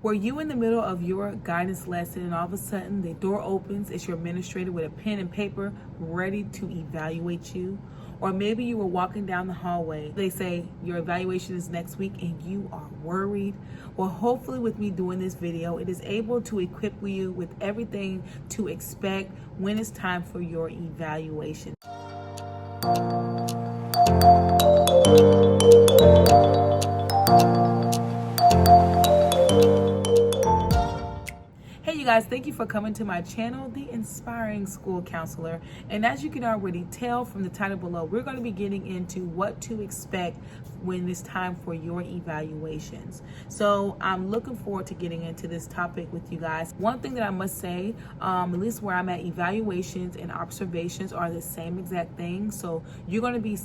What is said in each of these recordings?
Were you in the middle of your guidance lesson and all of a sudden the door opens, it's your administrator with a pen and paper ready to evaluate you? Or maybe you were walking down the hallway. They say your evaluation is next week and you are worried. Well, hopefully with me doing this video, it is able to equip you with everything to expect when it's time for your evaluation. Hey you guys, thank you for coming to my channel, The Inspiring School Counselor. And as you can already tell from the title below, we're going to be getting into what to expect when it's time for your evaluations. So I'm looking forward to getting into this topic with you guys. One thing that I must say, at least where I'm at, evaluations and observations are the same exact thing. So you're going to be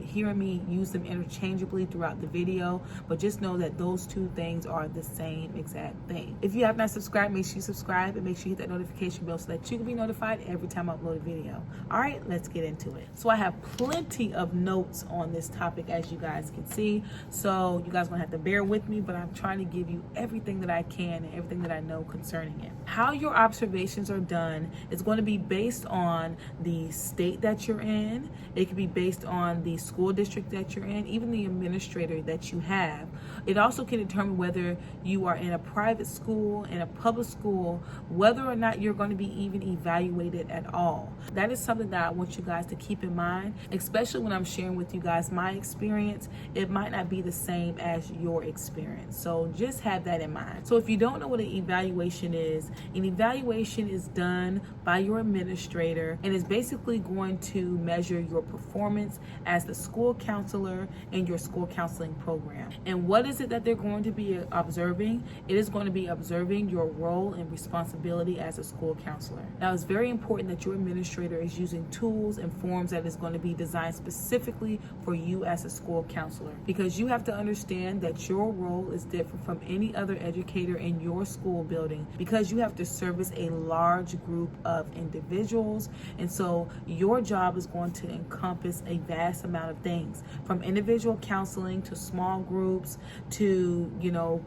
hearing me use them interchangeably throughout the video, but just know that those two things are the same exact thing. If you have not subscribed, make sure you subscribe and make sure you hit that notification bell so that you can be notified every time I upload a video. All right, let's get into it. So I have plenty of notes on this topic, as you guys can see. So you guys are gonna have to bear with me, but I'm trying to give you everything that I can and everything that I know concerning it. How your observations are done is going to be based on the state that you're in. It could be based on the school district that you're in, even the administrator that you have. It also can determine whether you are in a private school, in a public school, whether or not you're going to be even evaluated at all. That is something that I want you guys to keep in mind, especially when I'm sharing with you guys my experience. It might not be the same as your experience. So just have that in mind. So if you don't know what an evaluation is done by your administrator and is basically going to measure your performance as the school counselor in your school counseling program. And what is it that they're going to be observing? It is going to be observing your role and responsibility as a school counselor. Now, it's very important that your administrator is using tools and forms that is going to be designed specifically for you as a school counselor, because you have to understand that your role is different from any other educator in your school building, because you have to service a large group of individuals. And so your job is going to encompass a vast amount of things, from individual counseling to small groups to,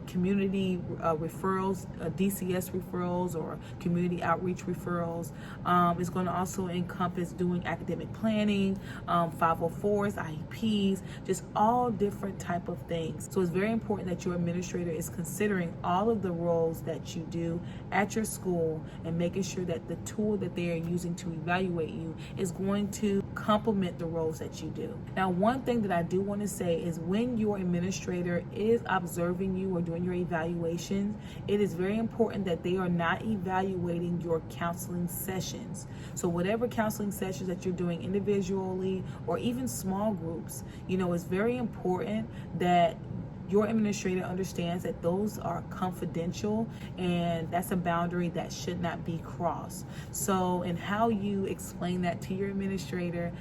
community referrals, DCS referrals or community outreach referrals. It's going to also encompass doing academic planning, 504s, IEPs, just all different type of things. So it's very important that your administrator is considering all of the roles that you do at your school and making sure that the tool that they are using to evaluate you is going to complement the roles that you do. Now, one thing that I do want to say is when your administrator is observing you or doing your evaluations, it is very important that they are not evaluating your counseling sessions. So whatever counseling sessions that you're doing individually or even small groups, it's very important that your administrator understands that those are confidential, and that's a boundary that should not be crossed. So, and how you explain that to your administrator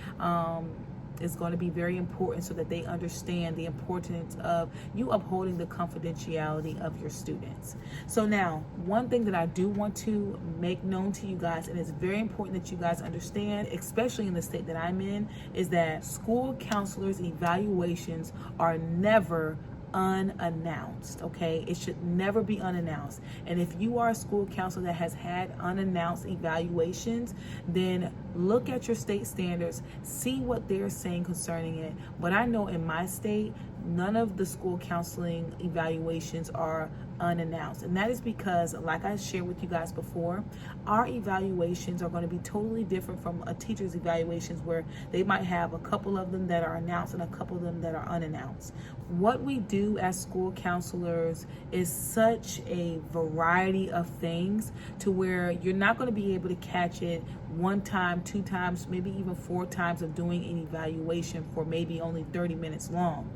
is going to be very important so that they understand the importance of you upholding the confidentiality of your students. So now, one thing that I do want to make known to you guys, and it's very important that you guys understand, especially in the state that I'm in, is that school counselors' evaluations are never unannounced. Okay, it should never be unannounced. And if you are a school counselor that has had unannounced evaluations, then look at your state standards, see what they're saying concerning it. But I know in my state, none of the school counseling evaluations are unannounced. And that is because, like I shared with you guys before, our evaluations are going to be totally different from a teacher's evaluations, where they might have a couple of them that are announced and a couple of them that are unannounced. What we do as school counselors is such a variety of things to where you're not going to be able to catch it one time, two times, maybe even four times of doing an evaluation for maybe only 30 minutes long.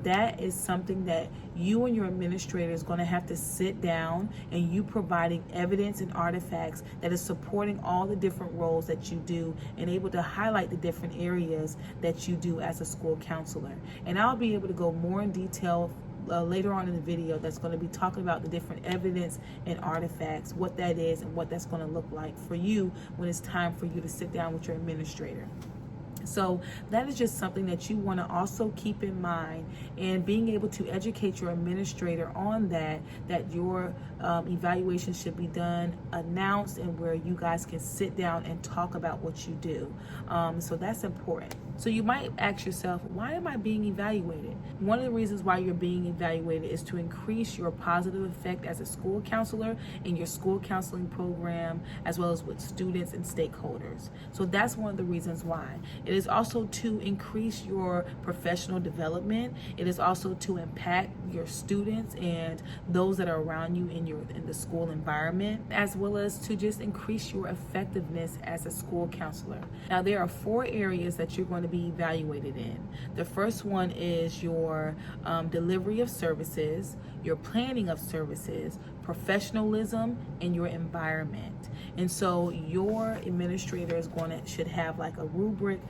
That is something that you and your administrator is going to have to sit down, and you providing evidence and artifacts that is supporting all the different roles that you do and able to highlight the different areas that you do as a school counselor. And I'll be able to go more in detail later on in the video that's going to be talking about the different evidence and artifacts, what that is and what that's going to look like for you when it's time for you to sit down with your administrator. So that is just something that you want to also keep in mind, and being able to educate your administrator on that your evaluation should be done, announced, and where you guys can sit down and talk about what you do. So that's important. So you might ask yourself, why am I being evaluated? One of the reasons why you're being evaluated is to increase your positive effect as a school counselor in your school counseling program, as well as with students and stakeholders. So that's one of the reasons why. It is also to increase your professional development. It is also to impact your students and those that are around you in the school environment, as well as to just increase your effectiveness as a school counselor. Now, there are 4 areas that you're going to be evaluated in. The first one is your delivery of services, your planning of services, professionalism, and your environment. And so your administrator should have like a rubric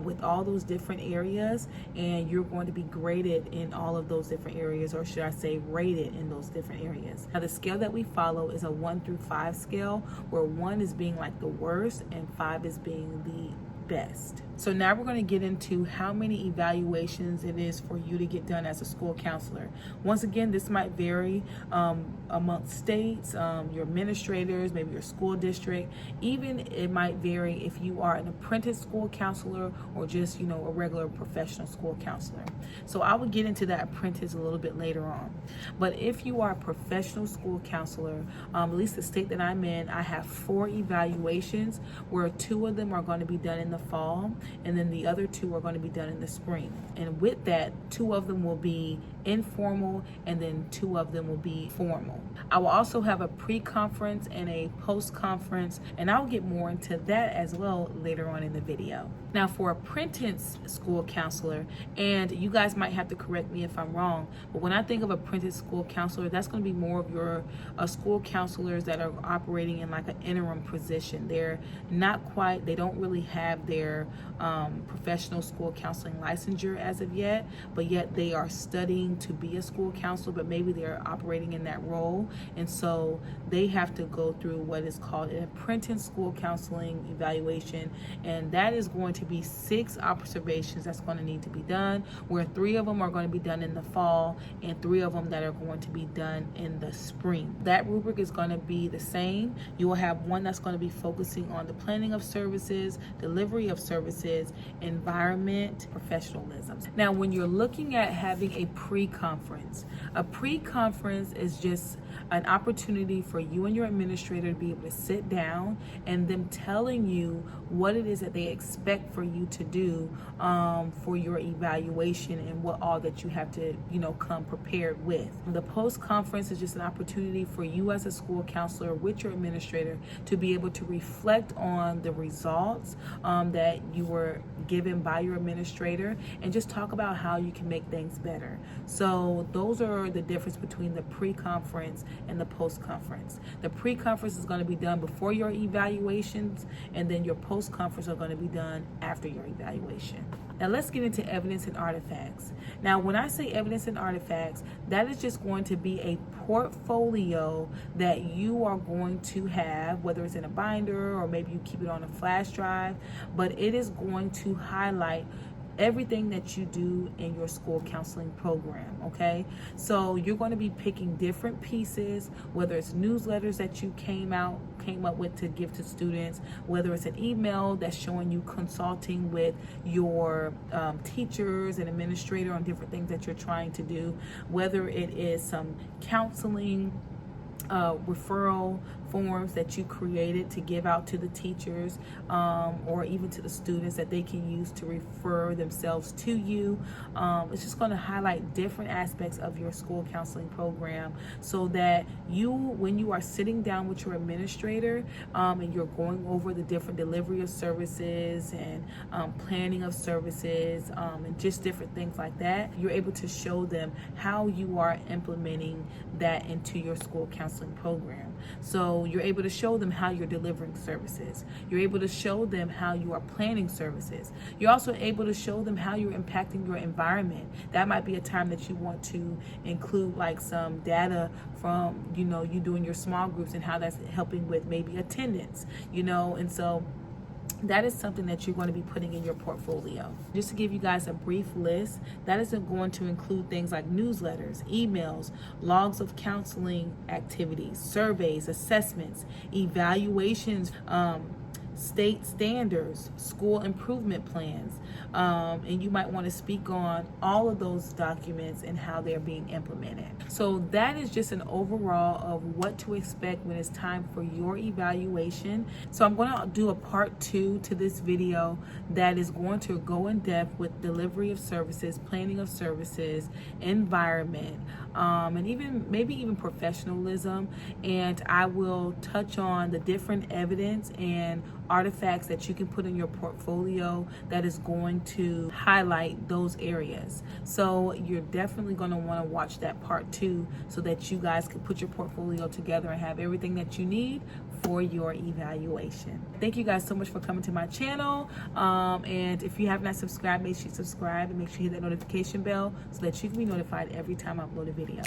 with all those different areas, and you're going to be graded in all of those different areas, or should I say rated in those different areas. Now, the scale that we follow is a 1 through 5 scale, where 1 is being like the worst and 5 is being the best. So now we're going to get into how many evaluations it is for you to get done as a school counselor. Once again, this might vary amongst states, your administrators, maybe your school district. Even it might vary if you are an apprentice school counselor or just, a regular professional school counselor. So I will get into that apprentice a little bit later on. But if you are a professional school counselor, at least the state that I'm in, I have 4 evaluations, where 2 of them are going to be done in the fall, and then the other 2 are going to be done in the spring. And with that, 2 of them will be informal, and then 2 of them will be formal. I will also have a pre-conference and a post-conference, and I'll get more into that as well later on in the video. Now, for apprentice school counselor, and you guys might have to correct me if I'm wrong, but when I think of apprentice school counselor, that's going to be more of your school counselors that are operating in like an interim position. They're not quite, they don't really have their professional school counseling licensure as of yet, but yet they are studying to be a school counselor, but maybe they're operating in that role, and so they have to go through what is called an apprentice school counseling evaluation, and that is going to be 6 observations that's going to need to be done, where 3 of them are going to be done in the fall and 3 of them that are going to be done in the spring. That rubric is going to be the same. You will have one that's going to be focusing on the planning of services, delivery of services, environment, professionalism. Now, when you're looking at having a pre-conference is just an opportunity for you and your administrator to be able to sit down and them telling you what it is that they expect for you to do for your evaluation, and what all that you have to come prepared with. The post-conference is just an opportunity for you as a school counselor with your administrator to be able to reflect on the results that you were given by your administrator, and just talk about how you can make things better. So those are the difference between the pre-conference and the post-conference. The pre-conference is going to be done before your evaluations, and then your post-conference are going to be done after your evaluation. Now let's get into evidence and artifacts. Now, when I say evidence and artifacts, that is just going to be a portfolio that you are going to have, whether it's in a binder or maybe you keep it on a flash drive, but it is going to highlight everything that you do in your school counseling program, okay? So you're going to be picking different pieces, whether it's newsletters that you came up with to give to students, whether it's an email that's showing you consulting with your teachers and administrator on different things that you're trying to do, whether it is some counseling referral forms that you created to give out to the teachers or even to the students that they can use to refer themselves to you. It's just going to highlight different aspects of your school counseling program, so that when you are sitting down with your administrator and you're going over the different delivery of services and planning of services and just different things like that, you're able to show them how you are implementing that into your school counseling program. So you're able to show them how you're delivering services. You're able to show them how you are planning services. You're also able to show them how you're impacting your environment. That might be a time that you want to include like some data from, you doing your small groups and how that's helping with maybe attendance, and so that is something that you're going to be putting in your portfolio. Just to give you guys a brief list, that is going to include things like newsletters, emails, logs of counseling activities, surveys, assessments, evaluations, state standards, school improvement plans, and you might want to speak on all of those documents and how they're being implemented. So that is just an overall of what to expect when it's time for your evaluation. So I'm going to do a part 2 to this video that is going to go in depth with delivery of services, planning of services, environment, and maybe even professionalism. And I will touch on the different evidence and artifacts that you can put in your portfolio that is going to highlight those areas. So you're definitely going to want to watch that part 2 so that you guys can put your portfolio together and have everything that you need for your evaluation. Thank you guys so much for coming to my channel. And if you have not subscribed, make sure you subscribe and make sure you hit that notification bell so that you can be notified every time I upload a video.